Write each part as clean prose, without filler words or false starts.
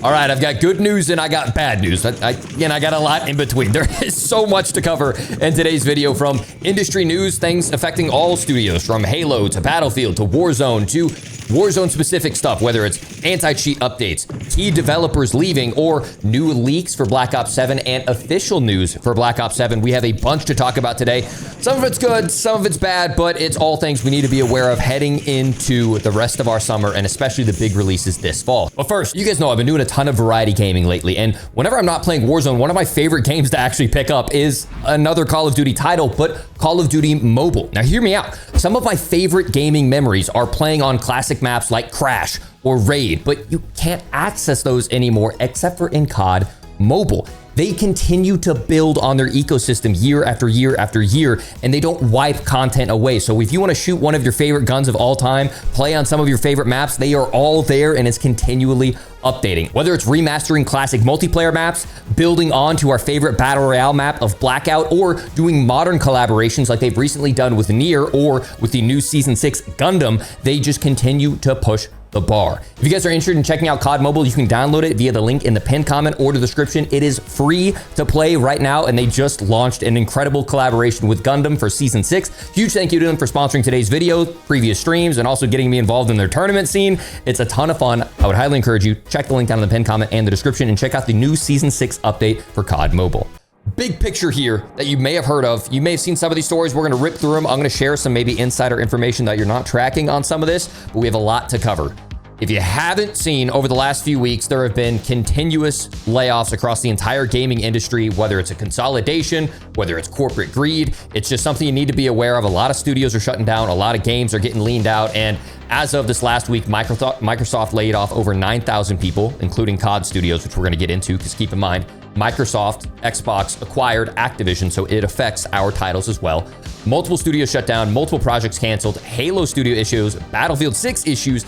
All right, I've got good news and I got bad news. Again, I got a lot in between. There is so much to cover in today's video, from industry news, things affecting all studios, from Halo to Battlefield to Warzone to Warzone-specific stuff, whether it's anti-cheat updates, key developers leaving, or new leaks for Black Ops 7 and official news for Black Ops 7. We have a bunch to talk about today. Some of it's good, some of it's bad, but it's all things we need to be aware of heading into the rest of our summer, and especially the big releases this fall. But first, you guys know I've been doing a ton of variety gaming lately, and whenever I'm not playing Warzone, one of my favorite games to actually pick up is another Call of Duty title, but Call of Duty Mobile. Now hear me out. Some of my favorite gaming memories are playing on classic maps like Crash or Raid, but you can't access those anymore except for in COD Mobile. They continue to build on their ecosystem year after year after year, and they don't wipe content away. So if you want to shoot one of your favorite guns of all time, play on some of your favorite maps, they are all there and it's continually updating. Whether it's remastering classic multiplayer maps, building on to our favorite Battle Royale map of Blackout, or doing modern collaborations like they've recently done with Nier or with the new Season 6 Gundam, they just continue to push the bar. If you guys are interested in checking out COD Mobile, you can download it via the link in the pinned comment or the description. It is free to play right now, and they just launched an incredible collaboration with Gundam for Season 6. Huge thank you to them for sponsoring today's video, previous streams, and also getting me involved in their tournament scene. It's a ton of fun. I would highly encourage you, check the link down in the pinned comment and the description, and check out the new Season 6 update for COD Mobile. Big picture here that you may have heard of. You may have seen some of these stories. We're going to rip through them. I'm going to share some maybe insider information that you're not tracking on some of this, but we have a lot to cover. If you haven't seen, over the last few weeks, there have been continuous layoffs across the entire gaming industry, whether it's a consolidation, whether it's corporate greed. It's just something you need to be aware of. A lot of studios are shutting down. A lot of games are getting leaned out. And as of this last week, Microsoft laid off over 9,000 people, including COD Studios, which we're going to get into, because keep in mind, Microsoft, Xbox acquired Activision, so it affects our titles as well. Multiple studios shut down, multiple projects canceled, Halo studio issues, Battlefield 6 issues,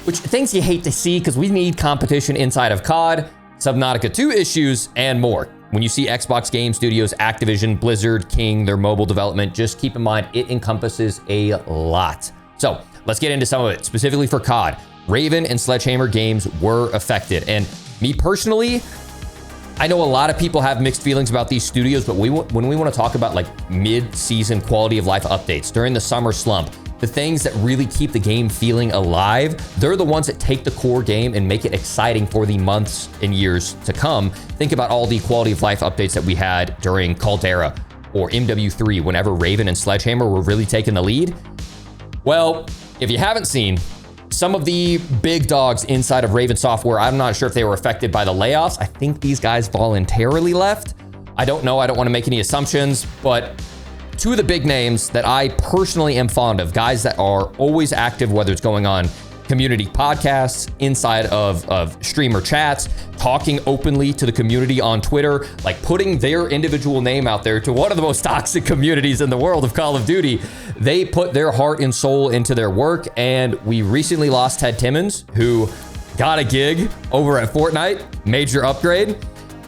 which things you hate to see because we need competition inside of COD, Subnautica 2 issues, and more. When you see Xbox Game Studios, Activision, Blizzard, King, their mobile development, just keep in mind it encompasses a lot. So let's get into some of it. Specifically for COD, Raven and Sledgehammer Games were affected. And me personally, I know a lot of people have mixed feelings about these studios, but when we want to talk about like mid-season quality of life updates during the summer slump, the things that really keep the game feeling alive, they're the ones that take the core game and make it exciting for the months and years to come. Think about all the quality of life updates that we had during Caldera or MW3, whenever Raven and Sledgehammer were really taking the lead. Well, if you haven't seen, some of the big dogs inside of Raven Software, I'm not sure if they were affected by the layoffs. I think these guys voluntarily left. I don't know. I don't want to make any assumptions, but two of the big names that I personally am fond of, guys that are always active, whether it's going on community podcasts, inside of streamer chats, talking openly to the community on Twitter, like putting their individual name out there to one of the most toxic communities in the world of Call of Duty. They put their heart and soul into their work, and we recently lost Ted Timmons, who got a gig over at Fortnite, major upgrade.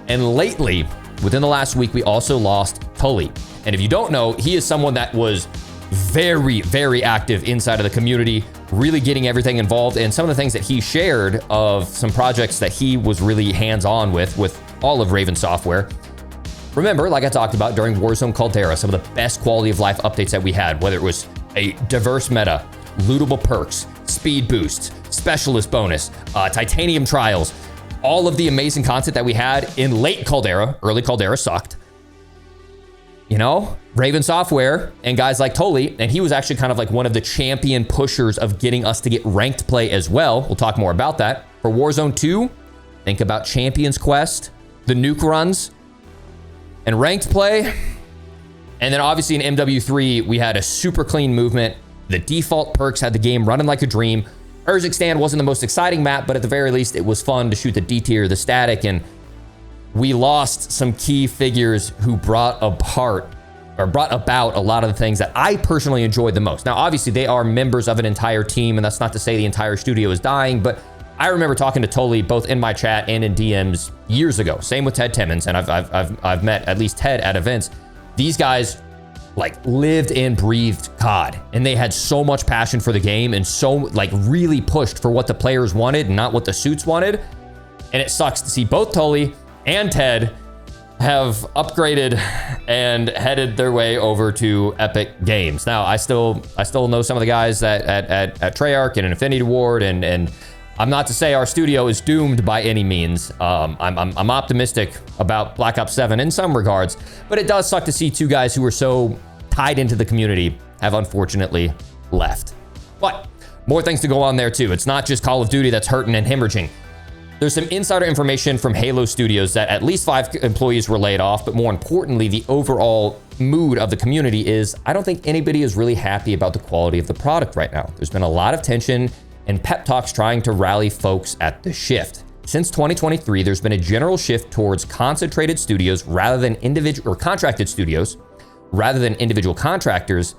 And lately, within the last week, we also lost Tully. And if you don't know, he is someone that was very, very active inside of the community, really getting everything involved. And some of the things that he shared of some projects that he was really hands-on with all of Raven Software. Remember, like I talked about during Warzone Caldera, some of the best quality of life updates that we had, whether it was a diverse meta, lootable perks, speed boosts, specialist bonus, titanium trials, all of the amazing content that we had in late Caldera. Early Caldera sucked. You know, Raven Software and guys like Tully, and he was actually kind of like one of the champion pushers of getting us to get ranked play as well. We'll talk more about that. For Warzone 2, think about Champions Quest, the nuke runs, and ranked play. And then obviously in MW3, we had a super clean movement. The default perks had the game running like a dream. Urzikstan wasn't the most exciting map, but at the very least, it was fun to shoot the D tier, the static, and we lost some key figures who brought about a lot of the things that I personally enjoyed the most. Now, obviously, they are members of an entire team, and that's not to say the entire studio is dying, but I remember talking to Tully both in my chat and in DMs years ago. Same with Ted Timmons, and I've met at least Ted at events. These guys like lived and breathed COD, and they had so much passion for the game and so like really pushed for what the players wanted and not what the suits wanted. And it sucks to see both Tully and Ted have upgraded and headed their way over to Epic Games. Now, I still know some of the guys at Treyarch and Infinity Ward, and I'm not to say our studio is doomed by any means. I'm optimistic about Black Ops 7 in some regards, but it does suck to see two guys who were so tied into the community have unfortunately left. But more things to go on there too. It's not just Call of Duty that's hurting and hemorrhaging. There's some insider information from Halo Studios that at least 5 employees were laid off, but more importantly, the overall mood of the community is, I don't think anybody is really happy about the quality of the product right now. There's been a lot of tension and pep talks trying to rally folks at the shift. Since 2023, there's been a general shift towards concentrated studios rather than contracted studios rather than individual contractors,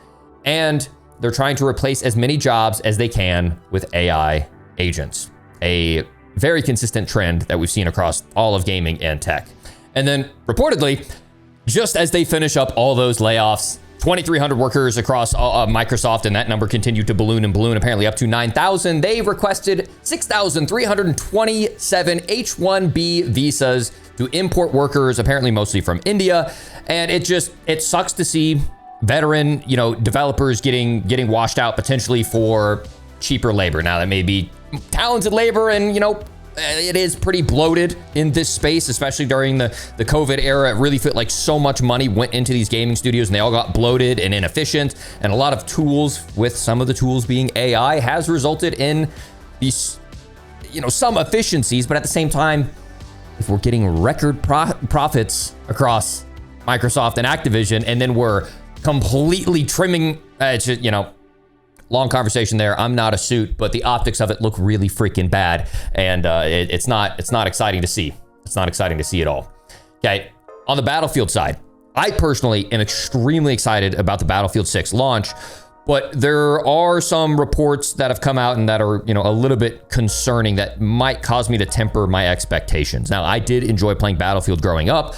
and they're trying to replace as many jobs as they can with AI agents. A very consistent trend that we've seen across all of gaming and tech. And then reportedly, just as they finish up all those layoffs, 2,300 workers across Microsoft, and that number continued to balloon and balloon, apparently up to 9,000. They requested 6,327 H-1B visas to import workers, apparently mostly from India. And it sucks to see veteran, developers getting washed out potentially for cheaper labor. Now, that may be talented labor, and it is pretty bloated in this space, especially during the COVID era. It really felt like so much money went into these gaming studios, and they all got bloated and inefficient, and a lot of tools, with some of the tools being AI, has resulted in these some efficiencies. But at the same time, if we're getting record profits across Microsoft and Activision, and then we're completely trimming, it's just, long conversation there. I'm not a suit, but the optics of it look really freaking bad, and it's not exciting to see. It's not exciting to see at all. Okay, on the Battlefield side, I personally am extremely excited about the Battlefield 6 launch, but there are some reports that have come out and that are a little bit concerning that might cause me to temper my expectations. Now, I did enjoy playing Battlefield growing up,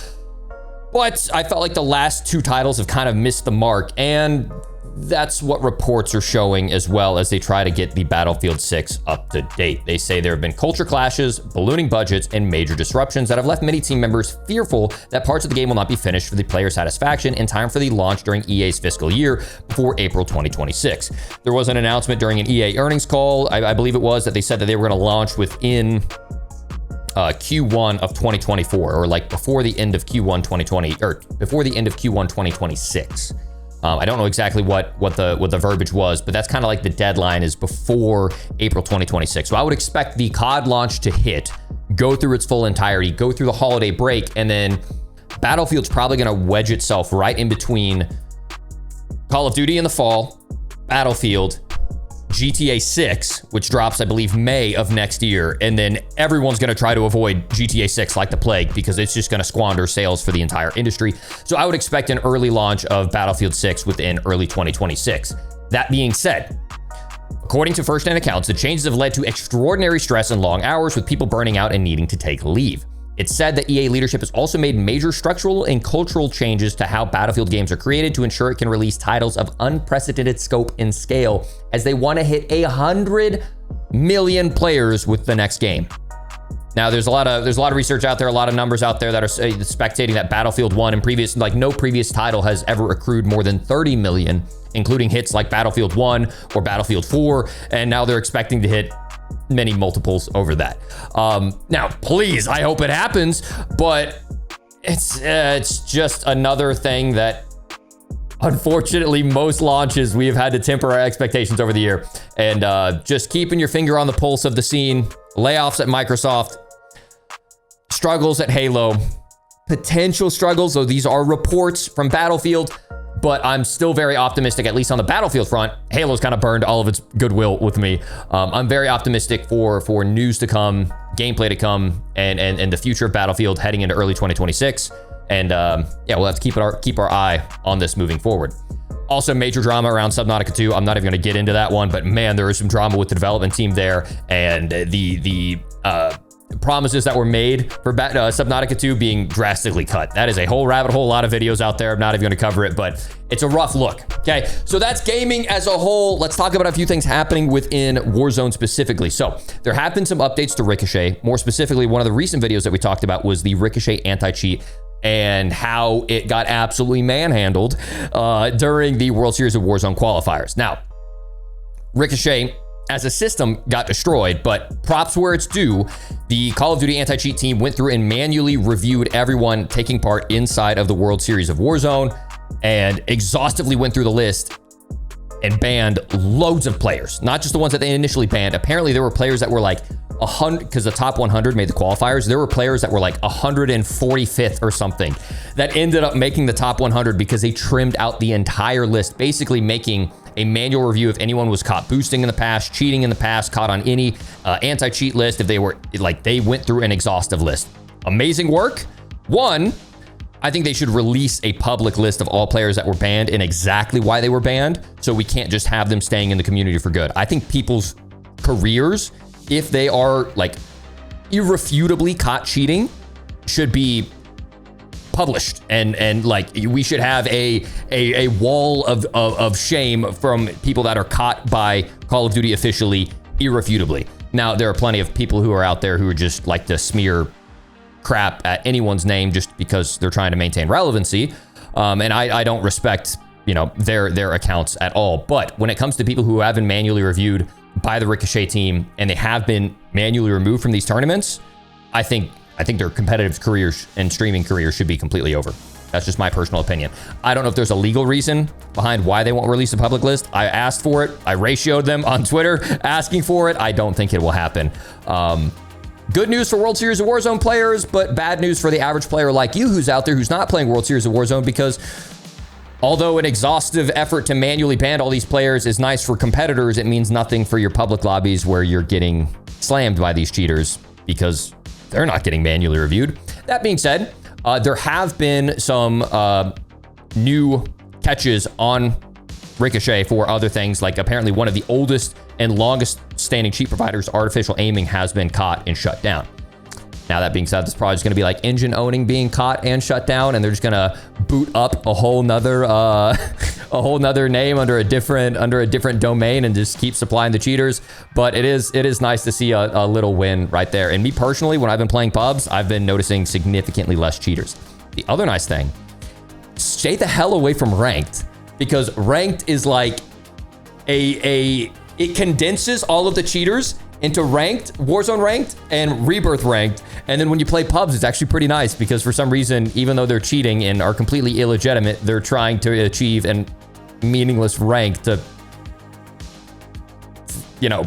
but I felt like the last 2 titles have kind of missed the mark, and that's what reports are showing, as well as they try to get the Battlefield 6 up to date. They say there have been culture clashes, ballooning budgets, and major disruptions that have left many team members fearful that parts of the game will not be finished for the player satisfaction in time for the launch during EA's fiscal year before April 2026. There was an announcement during an EA earnings call, I believe it was, that they said that they were going to launch within Q1 of 2024, or like before the end of Q1 2020, or before the end of Q1 2026. I don't know exactly what the verbiage was, but that's kind of like the deadline is before April 2026. So I would expect the COD launch to hit, go through its full entirety, go through the holiday break, and then Battlefield's probably going to wedge itself right in between Call of Duty in the fall, Battlefield, GTA 6, which drops, I believe, May of next year. And then everyone's going to try to avoid GTA 6 like the plague, because it's just going to squander sales for the entire industry. So I would expect an early launch of Battlefield 6 within early 2026. That being said, according to first-hand accounts, the changes have led to extraordinary stress and long hours, with people burning out and needing to take leave. It's said that EA leadership has also made major structural and cultural changes to how Battlefield games are created to ensure it can release titles of unprecedented scope and scale, as they want to hit 100 million players with the next game. Now, there's a lot of research out there, a lot of numbers out there that are spectating that Battlefield 1 and no previous title has ever accrued more than 30 million, including hits like Battlefield 1 or Battlefield 4, and now they're expecting to hit many multiples over that. Now, please, I hope it happens, but it's just another thing that, unfortunately, most launches we have had to temper our expectations over the year. And just keeping your finger on the pulse of the scene. Layoffs at Microsoft, struggles at Halo, potential struggles, though these are reports from Battlefield, but I'm still very optimistic, at least on the Battlefield front. Halo's kind of burned all of its goodwill with me. I'm very optimistic for news to come, gameplay to come, and the future of Battlefield heading into early 2026. And yeah, we'll have to keep our eye on this moving forward. Also, major drama around Subnautica 2. I'm not even going to get into that one, but man, there is some drama with the development team there, and the promises that were made for Subnautica 2 being drastically cut. That is a whole rabbit hole, a lot of videos out there. I'm not even going to cover it, but it's a rough look. Okay, so that's gaming as a whole. Let's talk about a few things happening within Warzone specifically. So there have been some updates to Ricochet. More specifically, one of the recent videos that we talked about was the Ricochet anti-cheat and how it got absolutely manhandled during the World Series of Warzone qualifiers. Now, Ricochet as a system got destroyed, but props where it's due. The Call of Duty anti-cheat team went through and manually reviewed everyone taking part inside of the World Series of Warzone and exhaustively went through the list and banned loads of players, not just the ones that they initially banned. Apparently there were players that were like 100, because the top 100 made the qualifiers. There were players that were like 145th or something that ended up making the top 100 because they trimmed out the entire list, basically making a manual review if anyone was caught boosting in the past, cheating in the past, caught on any anti-cheat list. If they were like, they went through an exhaustive list. Amazing work. One, I think they should release a public list of all players that were banned and exactly why they were banned, so we can't just have them staying in the community for good. I think people's careers, if they are like irrefutably caught cheating, should be published, and like we should have a wall of shame from people that are caught by Call of Duty officially irrefutably. Now, there are plenty of people who are out there who are just like to smear crap at anyone's name just because they're trying to maintain relevancy, and I don't respect, you know, their accounts at all. But when it comes to people who have been manually reviewed by the Ricochet team and they have been manually removed from these tournaments, I think their competitive careers and streaming careers should be completely over. That's just my personal opinion. I don't know if there's a legal reason behind why they won't release a public list. I asked for it. I ratioed them on Twitter asking for it. I don't think it will happen. Good news for World Series of Warzone players, but bad news for the average player like you who's out there who's not playing World Series of Warzone, because although an exhaustive effort to manually ban all these players is nice for competitors, it means nothing for your public lobbies where you're getting slammed by these cheaters because they're not getting manually reviewed. That being said, there have been some new catches on Ricochet for other things, like apparently one of the oldest and longest standing cheat providers, artificial aiming, has been caught and shut down. Now, that being said, this probably is going to be like engine owning being caught and shut down, and they're just going to boot up a whole nother name under a different domain and just keep supplying the cheaters. But it is nice to see a little win right there. And me personally, when I've been playing pubs, I've been noticing significantly less cheaters. The other nice thing, stay the hell away from ranked, because ranked is like it condenses all of the cheaters into ranked, Warzone ranked, and Rebirth ranked. And then when you play pubs, it's actually pretty nice because for some reason, even though they're cheating and are completely illegitimate, they're trying to achieve an meaningless rank to, you know,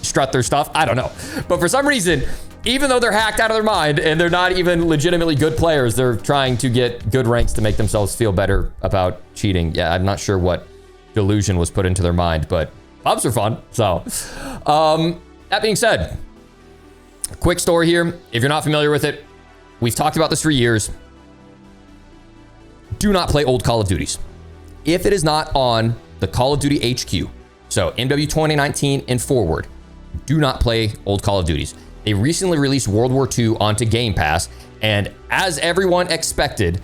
strut their stuff. I don't know. But for some reason, even though they're hacked out of their mind and they're not even legitimately good players, they're trying to get good ranks to make themselves feel better about cheating. Yeah, I'm not sure what delusion was put into their mind, but pubs are fun. So, that being said, quick story here. If you're not familiar with it, we've talked about this for years. Do not play old Call of Duties. If it is not on the Call of Duty HQ, so MW 2019 and forward, do not play old Call of Duties. They recently released World War II onto Game Pass, and as everyone expected,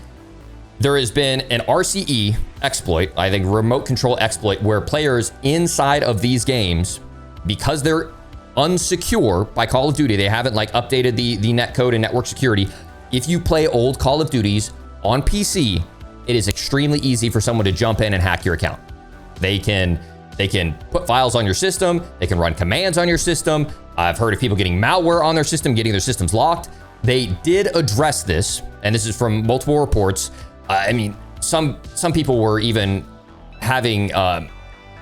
there has been an RCE exploit, I think remote control exploit, where players inside of these games, because they're unsecure by Call of Duty, they haven't like updated the netcode and network security. If you play old Call of Duties on PC, it is extremely easy for someone to jump in and hack your account. They can put files on your system. They can run commands on your system. I've heard of people getting malware on their system, getting their systems locked. They did address this, and this is from multiple reports. I mean, some people were even having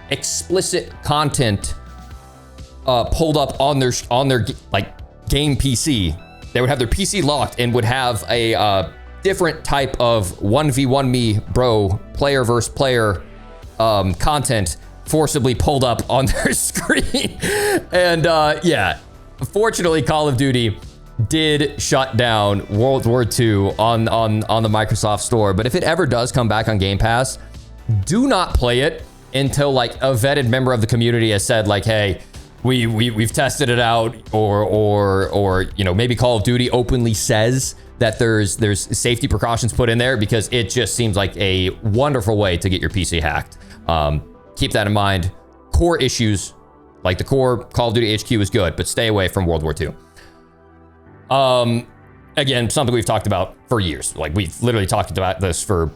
explicit content pulled up on their like game PC. They would have their PC locked and would have a different type of 1v1 me bro player versus player content forcibly pulled up on their screen. And yeah, fortunately Call of Duty did shut down World War II on the Microsoft Store. But if it ever does come back on Game Pass, do not play it until like a vetted member of the community has said like, hey, we've tested it out, or you know, maybe Call of Duty openly says that there's safety precautions put in there, because it just seems like a wonderful way to get your PC hacked. Keep that in mind. Core issues, like the core Call of Duty HQ is good, but stay away from World War II. Again, something we've talked about for years. Like, we've literally talked about this for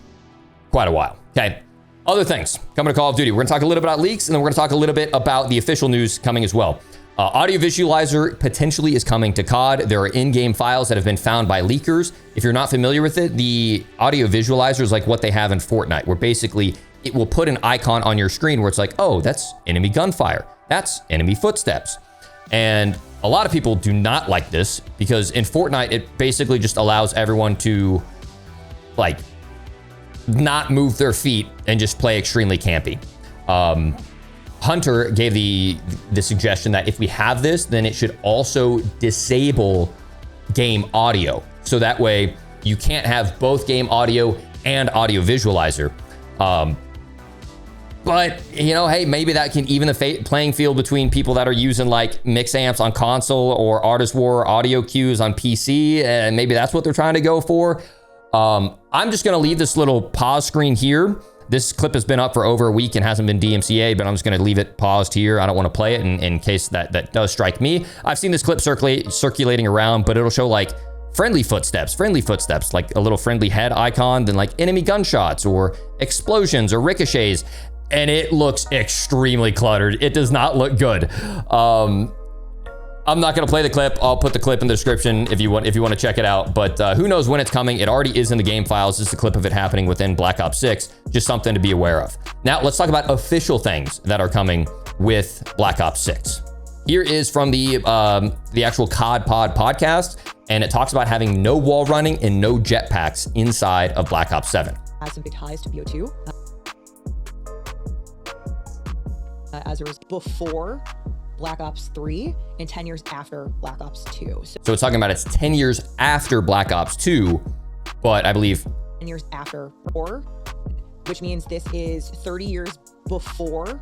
quite a while. Okay. Other things coming to Call of Duty. We're gonna talk a little bit about leaks, and then we're gonna talk a little bit about the official news coming as well. Audio visualizer potentially is coming to COD. There are in-game files that have been found by leakers. If you're not familiar with it, the audio visualizer is like what they have in Fortnite, where basically it will put an icon on your screen where it's like, oh, that's enemy gunfire. That's enemy footsteps. And a lot of people do not like this, because in Fortnite, it basically just allows everyone to, like, not move their feet and just play extremely campy. Hunter gave the suggestion that if we have this, then it should also disable game audio. So that way you can't have both game audio and audio visualizer. But, you know, hey, maybe that can even the playing field between people that are using like mix amps on console or Artist War audio cues on PC. And maybe that's what they're trying to go for. I'm just going to leave this little pause screen here. This clip has been up for over a week and hasn't been DMCA, but I'm just going to leave it paused here. I don't want to play it in case that does strike me. I've seen this clip circulating around, but it'll show like friendly footsteps, like a little friendly head icon, then like enemy gunshots or explosions or ricochets. And it looks extremely cluttered. It does not look good. I'm not going to play the clip. I'll put the clip in the description if you want to check it out. But who knows when it's coming? It already is in the game files. This is a clip of it happening within Black Ops 6. Just something to be aware of. Now, let's talk about official things that are coming with Black Ops 6. Here is from the actual COD Pod podcast, and it talks about having no wall running and no jetpacks inside of Black Ops 7. Has some big ties to BO2. As it was before Black Ops 3 and 10 years after Black Ops 2. So it's talking about it's 10 years after Black Ops 2, but I believe 10 years after 4, which means this is 30 years before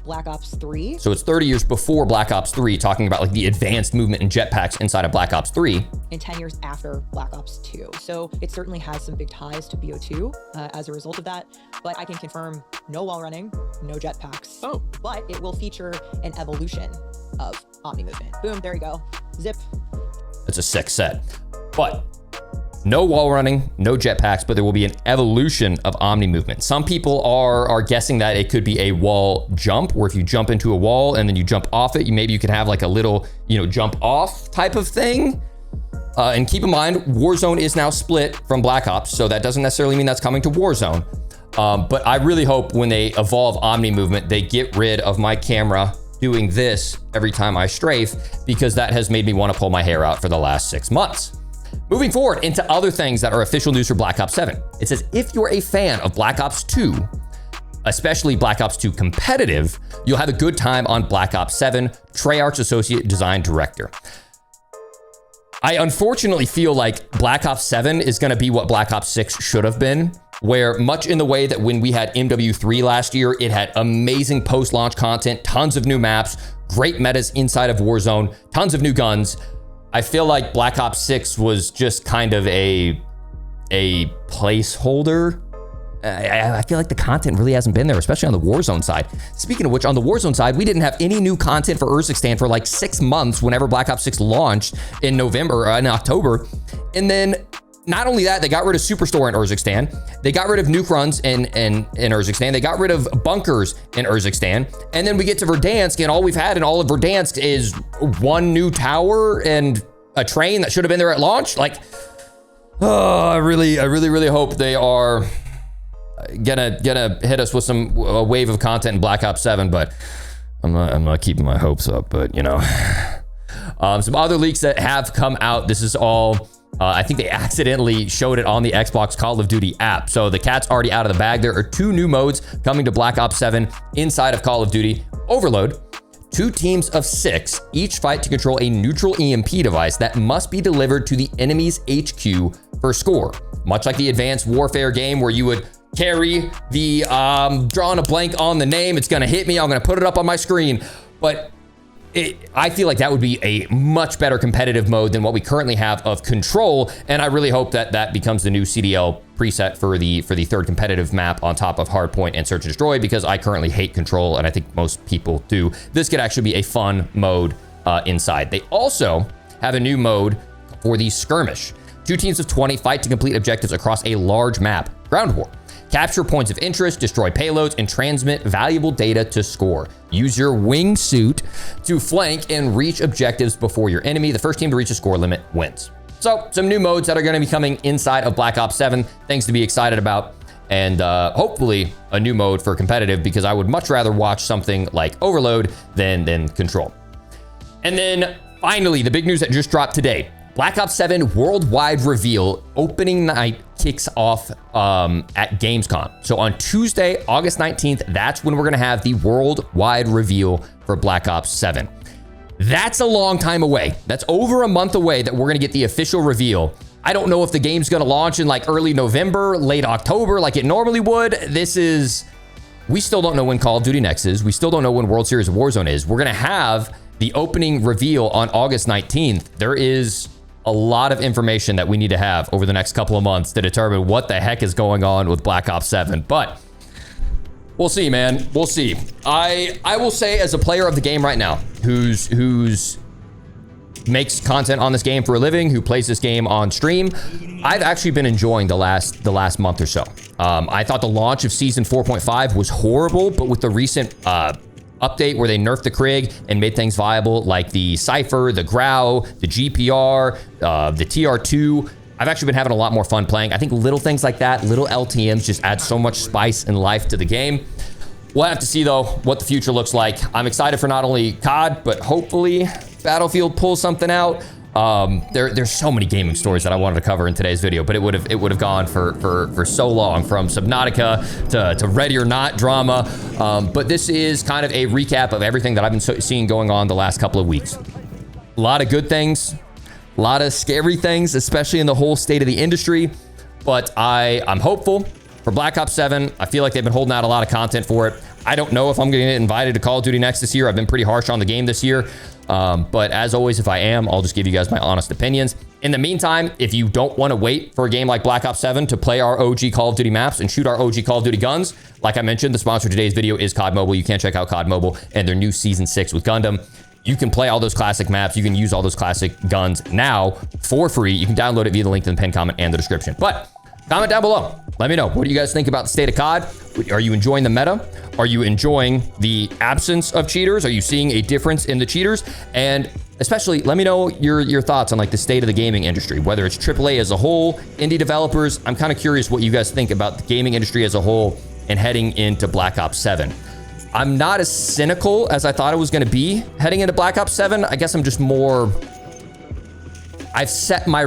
Black Ops 3. So it's 30 years before Black Ops 3, talking about like the advanced movement and jetpacks inside of Black Ops 3. And 10 years after Black Ops 2. So it certainly has some big ties to BO2 as a result of that. But I can confirm no wall running, no jetpacks. Oh. But it will feature an evolution of Omni movement. Boom, there you go. Zip. That's a sick set. But no wall running, no jetpacks, but there will be an evolution of Omni movement. Some people are guessing that it could be a wall jump, where if you jump into a wall and then you jump off it, maybe you could have like a little, you know, jump off type of thing. And keep in mind, Warzone is now split from Black Ops, so that doesn't necessarily mean that's coming to Warzone. But I really hope when they evolve Omni movement, they get rid of my camera doing this every time I strafe, because that has made me want to pull my hair out for the last 6 months. Moving forward into other things that are official news for Black Ops 7. It says, if you're a fan of Black Ops 2, especially Black Ops 2 competitive, you'll have a good time on Black Ops 7, Treyarch's Associate Design Director. I unfortunately feel like Black Ops 7 is going to be what Black Ops 6 should have been, where much in the way that when we had MW3 last year, it had amazing post-launch content, tons of new maps, great metas inside of Warzone, tons of new guns. I feel like Black Ops 6 was just kind of a placeholder. I feel like the content really hasn't been there, especially on the Warzone side. Speaking of which, on the Warzone side, we didn't have any new content for Urzikstan for like 6 months whenever Black Ops 6 launched in November or in October. And then not only that, they got rid of Superstore in Urzikstan. They got rid of nuke runs in Urzikstan. They got rid of bunkers in Urzikstan. And then we get to Verdansk, and all we've had in all of Verdansk is one new tower and a train that should have been there at launch. Like, oh, I really hope they are gonna hit us with a wave of content in Black Ops 7, but I'm not keeping my hopes up. But you know, some other leaks that have come out. This is all. I think they accidentally showed it on the Xbox Call of Duty app. So the cat's already out of the bag. There are 2 new modes coming to Black Ops 7 inside of Call of Duty. Overload. 2 teams of 6 each fight to control a neutral EMP device that must be delivered to the enemy's HQ for score. Much like the Advanced Warfare game where you would carry the, drawing a blank on the name. It's gonna hit me. I'm gonna put it up on my screen. But I feel like that would be a much better competitive mode than what we currently have of Control, and I really hope that that becomes the new CDL preset for the third competitive map on top of Hardpoint and Search and Destroy, because I currently hate Control, and I think most people do. This could actually be a fun mode inside. They also have a new mode for the Skirmish. 2 teams of 20 fight to complete objectives across a large map, Ground War. Capture points of interest, destroy payloads, and transmit valuable data to score. Use your wingsuit to flank and reach objectives before your enemy. The first team to reach a score limit wins. So, some new modes that are going to be coming inside of Black Ops 7. Things to be excited about. And hopefully a new mode for competitive, because I would much rather watch something like Overload than Control. And then finally, the big news that just dropped today. Black Ops 7 worldwide reveal opening night kicks off at Gamescom. So on Tuesday, August 19th, that's when we're gonna have the worldwide reveal for Black Ops 7. That's a long time away. That's over a month away that we're gonna get the official reveal. I don't know if the game's gonna launch in like early November, late October, like it normally would. We still don't know when Call of Duty Next is. We still don't know when World Series of Warzone is. We're gonna have the opening reveal on August 19th. There is a lot of information that we need to have over the next couple of months to determine what the heck is going on with Black Ops 7. But we'll see, man. We'll see. I will say, as a player of the game right now, who's makes content on this game for a living, who plays this game on stream, I've actually been enjoying the last month or so. I thought the launch of Season 4.5 was horrible, but with the recent update where they nerfed the Krig and made things viable, like the Cypher, the Grau, the GPR, the TR2. I've actually been having a lot more fun playing. I think little things like that, little LTMs, just add so much spice and life to the game. We'll have to see, though, what the future looks like. I'm excited for not only COD, but hopefully Battlefield pulls something out. There's so many gaming stories that I wanted to cover in today's video, but it would have gone for so long, from Subnautica to Ready or Not drama. But this is kind of a recap of everything that I've been seeing going on the last couple of weeks. A lot of good things, a lot of scary things, especially in the whole state of the industry. But I'm hopeful for Black Ops 7. I feel like they've been holding out a lot of content for it. I don't know if I'm going to get invited to Call of Duty Next this year. I've been pretty harsh on the game this year. But as always, if I am, I'll just give you guys my honest opinions. In the meantime, if you don't want to wait for a game like Black Ops 7 to play our OG Call of Duty maps and shoot our OG Call of Duty guns, like I mentioned, the sponsor of today's video is COD Mobile. You can check out COD Mobile and their new Season 6 with Gundam. You can play all those classic maps. You can use all those classic guns now for free. You can download it via the link in the pinned comment and the description. But comment down below. Let me know. What do you guys think about the state of COD? Are you enjoying the meta? Are you enjoying the absence of cheaters? Are you seeing a difference in the cheaters? And especially, let me know your thoughts on like the state of the gaming industry, whether it's AAA as a whole, indie developers. I'm kind of curious what you guys think about the gaming industry as a whole and heading into Black Ops 7. I'm not as cynical as I thought it was going to be heading into Black Ops 7. I guess I'm just more... I've set my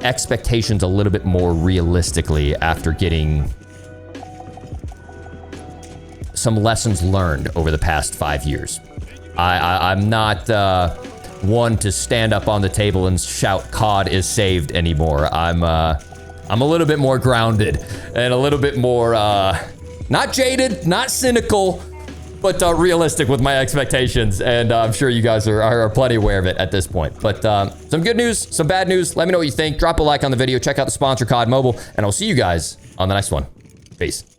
expectations a little bit more realistically after getting some lessons learned over the past 5 years. I'm not one to stand up on the table and shout COD is saved anymore. I'm a little bit more grounded and a little bit more not jaded, not cynical, but realistic with my expectations. And I'm sure you guys are plenty aware of it at this point. But some good news, some bad news. Let me know what you think. Drop a like on the video. Check out the sponsor, COD Mobile. And I'll see you guys on the next one. Peace.